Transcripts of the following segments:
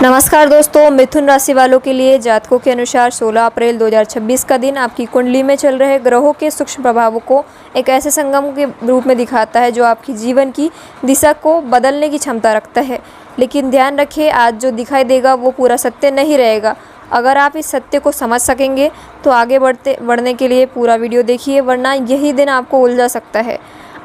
नमस्कार दोस्तों, मिथुन राशि वालों के लिए जातकों के अनुसार 16 अप्रैल 2026 का दिन आपकी कुंडली में चल रहे ग्रहों के सूक्ष्म प्रभावों को एक ऐसे संगम के रूप में दिखाता है जो आपकी जीवन की दिशा को बदलने की क्षमता रखता है। लेकिन ध्यान रखें, आज जो दिखाई देगा वो पूरा सत्य नहीं रहेगा। अगर आप इस सत्य को समझ सकेंगे तो आगे बढ़ने के लिए पूरा वीडियो देखिए, वरना यही दिन आपको उलझा सकता है।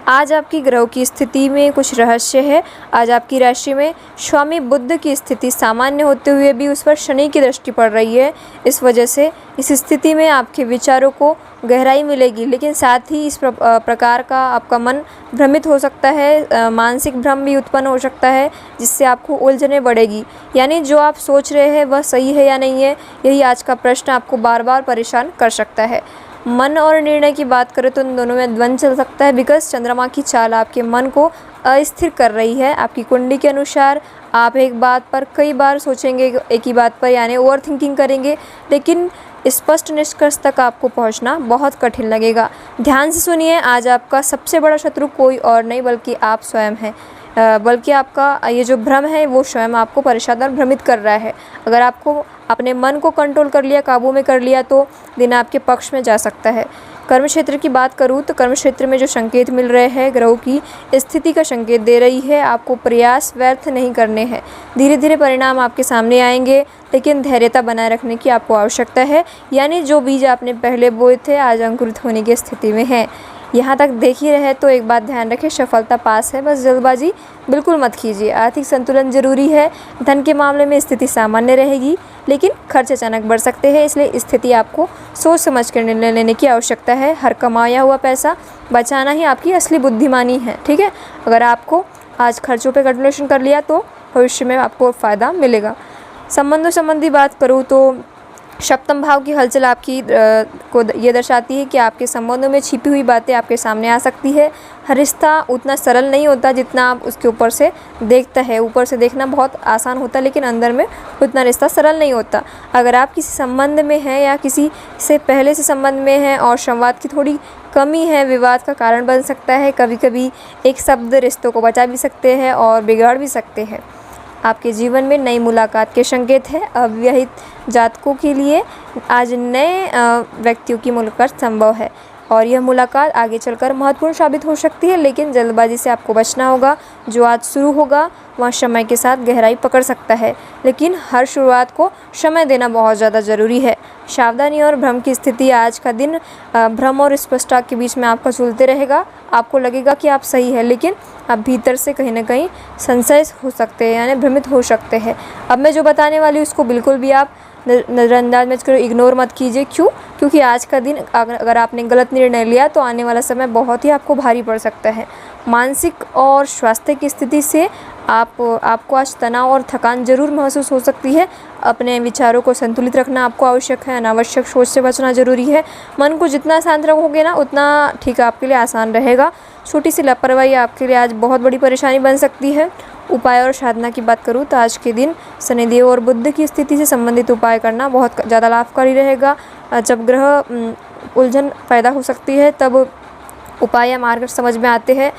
आज आपकी ग्रहों की स्थिति में कुछ रहस्य है। आज आपकी राशि में स्वामी बुध की स्थिति सामान्य होते हुए भी उस पर शनि की दृष्टि पड़ रही है। इस वजह से इस स्थिति में आपके विचारों को गहराई मिलेगी, लेकिन साथ ही इस प्रकार का आपका मन भ्रमित हो सकता है। मानसिक भ्रम भी उत्पन्न हो सकता है, जिससे आपको उलझने बढ़ेगी। यानी जो आप सोच रहे हैं वह सही है या नहीं है, यही आज का प्रश्न आपको बार बार परेशान कर सकता है। मन और निर्णय की बात करें तो इन दोनों में द्वंद्व चल सकता है, बिकॉज चंद्रमा की चाल आपके मन को अस्थिर कर रही है। आपकी कुंडली के अनुसार आप एक बात पर कई बार सोचेंगे, एक ही बात पर, यानी ओवर थिंकिंग करेंगे, लेकिन स्पष्ट निष्कर्ष तक आपको पहुंचना बहुत कठिन लगेगा। ध्यान से सुनिए, आज आपका सबसे बड़ा शत्रु कोई और नहीं बल्कि आप स्वयं हैं। बल्कि आपका ये जो भ्रम है वो स्वयं आपको परेशान और भ्रमित कर रहा है। अगर आपको अपने मन को कंट्रोल कर लिया, काबू में कर लिया, तो दिन आपके पक्ष में जा सकता है। कर्म क्षेत्र की बात करूँ तो कर्म क्षेत्र में जो संकेत मिल रहे हैं, ग्रहों की स्थिति का संकेत दे रही है। आपको प्रयास व्यर्थ नहीं करने हैं। धीरे धीरे परिणाम आपके सामने आएंगे, लेकिन धैर्यता बनाए रखने की आपको आवश्यकता है। यानी जो बीज आपने पहले बोए थे आज अंकुरित होने की स्थिति में है। यहाँ तक देख ही रहे तो एक बात ध्यान रखें, सफलता पास है, बस जल्दबाजी बिल्कुल मत कीजिए। आर्थिक संतुलन जरूरी है। धन के मामले में स्थिति सामान्य रहेगी, लेकिन खर्च अचानक बढ़ सकते हैं, इसलिए स्थिति आपको सोच समझ कर निर्णय लेने की आवश्यकता है। हर कमाया हुआ पैसा बचाना ही आपकी असली बुद्धिमानी है। ठीक है, अगर आपको आज खर्चों पर कैलकुलेशन कर लिया तो भविष्य में आपको फ़ायदा मिलेगा। संबंधों संबंधी बात करूँ तो सप्तम भाव की हलचल आपकी को ये दर्शाती है कि आपके संबंधों में छिपी हुई बातें आपके सामने आ सकती है। हर रिश्ता उतना सरल नहीं होता जितना आप उसके ऊपर से देखता है। ऊपर से देखना बहुत आसान होता है, लेकिन अंदर में उतना रिश्ता सरल नहीं होता। अगर आप किसी संबंध में हैं या किसी से पहले से संबंध में हैं और संवाद की थोड़ी कमी है, विवाद का कारण बन सकता है। कभी कभी एक शब्द रिश्तों को बचा भी सकते हैं और बिगाड़ भी सकते हैं। आपके जीवन में नई मुलाकात के संकेत है। अविवाहित जातकों के लिए आज नए व्यक्तियों की मुलाकात संभव है और यह मुलाकात आगे चलकर महत्वपूर्ण साबित हो सकती है, लेकिन जल्दबाजी से आपको बचना होगा। जो आज शुरू होगा वह समय के साथ गहराई पकड़ सकता है, लेकिन हर शुरुआत को समय देना बहुत ज़्यादा ज़रूरी है। सावधानी और भ्रम की स्थिति, आज का दिन भ्रम और स्पष्टता के बीच में आपका चलते रहेगा। आपको लगेगा कि आप सही है, लेकिन आप भीतर से कहीं ना कहीं संशय हो सकते हैं, यानी भ्रमित हो सकते हैं। अब मैं जो बताने वाली हूँ उसको बिल्कुल भी आप नज़रअंदाज मत करो, इग्नोर मत कीजिए। क्यों? क्योंकि आज का दिन अगर आपने गलत निर्णय लिया तो आने वाला समय बहुत ही आपको भारी पड़ सकता है। मानसिक और स्वास्थ्य की स्थिति से आपको आज तनाव और थकान जरूर महसूस हो सकती है। अपने विचारों को संतुलित रखना आपको आवश्यक है। अनावश्यक सोच से बचना जरूरी है। मन को जितना शांत रखोगे ना, उतना ठीक आपके लिए आसान रहेगा। छोटी सी लापरवाही आपके लिए आज बहुत बड़ी परेशानी बन सकती है। उपाय और साधना की बात करूँ तो आज के दिन शनिदेव और बुध की स्थिति से संबंधित उपाय करना बहुत ज़्यादा लाभकारी रहेगा। जब ग्रह उलझन पैदा हो सकती है तब उपाय या मार्ग समझ में आते हैं।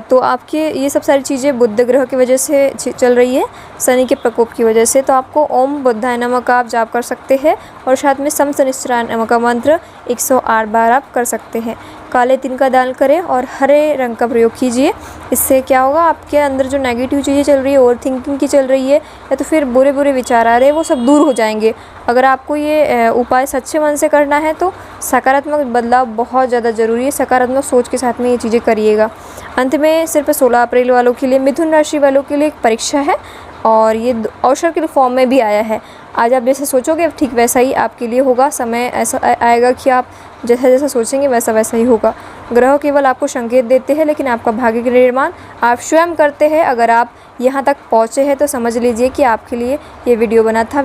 तो आपके ये सब सारी चीज़ें बुध ग्रह की वजह से चल रही है, शनि के प्रकोप की वजह से। तो आपको ओम बुद्धाय नमः का आप जाप कर सकते हैं और साथ में सम शनिश्चराय नमः का मंत्र 108 बार आप कर सकते हैं। काले तिल का दान करें और हरे रंग का प्रयोग कीजिए। इससे क्या होगा, आपके अंदर जो नेगेटिव चीज़ें चल रही है, ओवर थिंकिंग की चल रही है, या तो फिर बुरे बुरे विचार आ रहे हैं, वो सब दूर हो जाएंगे। अगर आपको ये उपाय सच्चे मन से करना है तो सकारात्मक बदलाव बहुत ज़्यादा ज़रूरी है। सकारात्मक सोच के साथ में ये चीज़ें करिएगा। अंत में सिर्फ 16 अप्रैल वालों के लिए, मिथुन राशि वालों के लिए एक परीक्षा है और ये अवसर के फॉर्म में भी आया है। आज आप जैसे सोचोगे ठीक वैसा ही आपके लिए होगा। समय ऐसा आएगा कि आप जैसा जैसा सोचेंगे वैसा वैसा ही होगा। ग्रह केवल आपको संकेत देते हैं, लेकिन आपका भाग्य का निर्माण आप स्वयं करते हैं। अगर आप यहाँ तक पहुँचे हैं तो समझ लीजिए कि आपके लिए ये वीडियो बना था।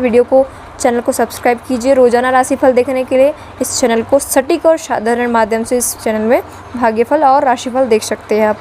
चैनल को सब्सक्राइब कीजिए। रोजाना राशिफल देखने के लिए इस चैनल को सटीक और साधारण माध्यम से इस चैनल में भाग्यफल और राशिफल देख सकते हैं आप।